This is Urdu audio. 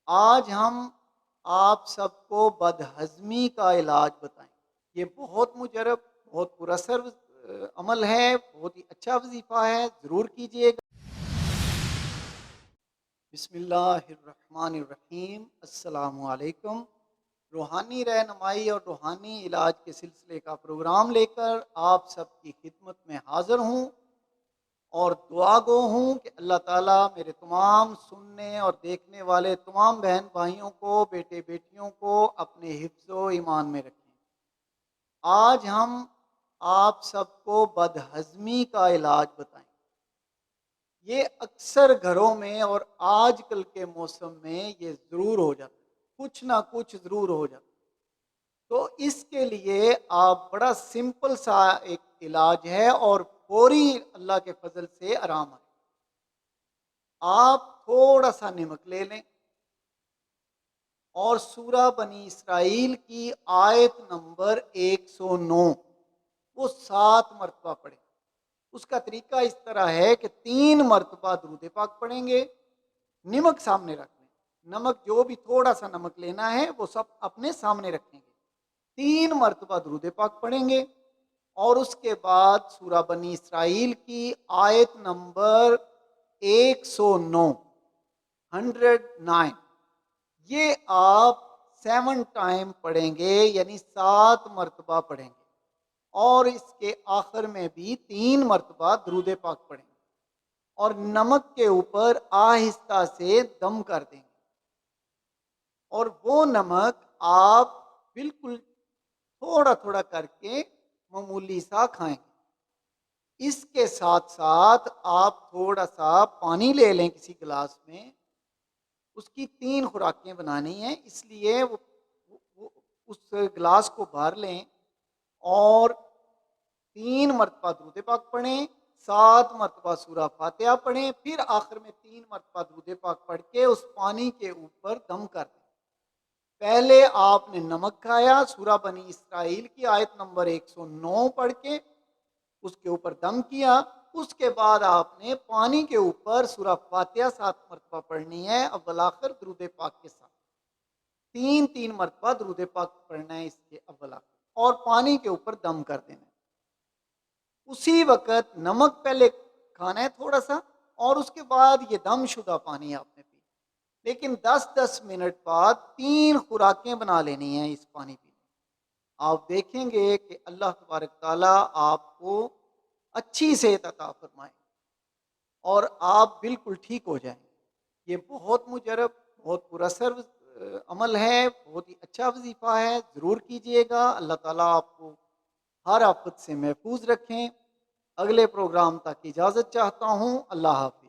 آج ہم آپ سب کو بدہضمی کا علاج بتائیں۔ یہ بہت مجرب، بہت پر اثر عمل ہے، بہت ہی اچھا وظیفہ ہے، ضرور کیجیے گا۔ بسم اللہ الرحمن الرحیم۔ السلام علیکم۔ روحانی رہنمائی اور روحانی علاج کے سلسلے کا پروگرام لے کر آپ سب کی خدمت میں حاضر ہوں اور دعا گو ہوں کہ اللہ تعالیٰ میرے تمام سننے اور دیکھنے والے تمام بہن بھائیوں کو، بیٹے بیٹیوں کو اپنے حفظ و ایمان میں رکھیں۔ آج ہم آپ سب کو بدہضمی کا علاج بتائیں۔ یہ اکثر گھروں میں اور آج کل کے موسم میں یہ ضرور ہو جاتا ہے، کچھ نہ کچھ ضرور ہو جاتا ہے۔ تو اس کے لیے آپ بڑا سمپل سا ایک علاج ہے اور فوری اللہ کے فضل سے آرام آئے۔ آپ تھوڑا سا نمک لے لیں اور سورہ بنی اسرائیل کی آیت نمبر 109 وہ 7 مرتبہ پڑھیں۔ اس کا طریقہ اس طرح ہے کہ 3 مرتبہ درود پاک پڑھیں گے، نمک سامنے رکھ لیں۔ نمک جو بھی تھوڑا سا نمک لینا ہے وہ سب اپنے سامنے رکھیں گے۔ 3 مرتبہ درود پاک پڑھیں گے اور اس کے بعد سورہ بنی اسرائیل کی آیت نمبر 109 109 یہ آپ 7 ٹائم پڑھیں گے، یعنی 7 مرتبہ پڑھیں گے، اور اس کے آخر میں بھی 3 مرتبہ درود پاک پڑھیں گے اور نمک کے اوپر آہستہ سے دم کر دیں گے، اور وہ نمک آپ بالکل تھوڑا تھوڑا کر کے معمولی سا کھائیں گے۔ اس کے ساتھ ساتھ آپ تھوڑا سا پانی لے لیں کسی گلاس میں، اس کی 3 خوراکیں بنانی ہیں، اس لیے وہ اس گلاس کو بھر لیں اور 3 مرتبہ درود پاک پڑھیں، 7 مرتبہ سورہ فاتحہ پڑھیں، پھر آخر میں 3 مرتبہ درود پاک پڑھ کے اس پانی کے اوپر دم کر دیں۔ پہلے آپ نے نمک کھایا، سورہ بنی اسرائیل کی آیت نمبر 109 پڑھ کے اس کے اوپر دم کیا، اس کے بعد آپ نے پانی کے اوپر سورہ فاتحہ 7 مرتبہ پڑھنی ہے، اول آخر درود پاک کے ساتھ 3 مرتبہ درود پاک پڑھنا ہے اس کے اول آخر، اور پانی کے اوپر دم کر دینا ہے۔ اسی وقت نمک پہلے کھانا ہے تھوڑا سا، اور اس کے بعد یہ دم شدہ پانی آپ نے پی، لیکن 10 منٹ بعد 3 خوراکیں بنا لینی ہیں اس پانی پینے۔ آپ دیکھیں گے کہ اللہ تبارک تعالیٰ آپ کو اچھی صحت عطا فرمائے اور آپ بالکل ٹھیک ہو جائیں۔ یہ بہت مجرب، بہت پر اثر عمل ہے، بہت ہی اچھا وظیفہ ہے، ضرور کیجیے گا۔ اللہ تعالیٰ آپ کو ہر آفت سے محفوظ رکھیں۔ اگلے پروگرام تک اجازت چاہتا ہوں۔ اللہ حافظ۔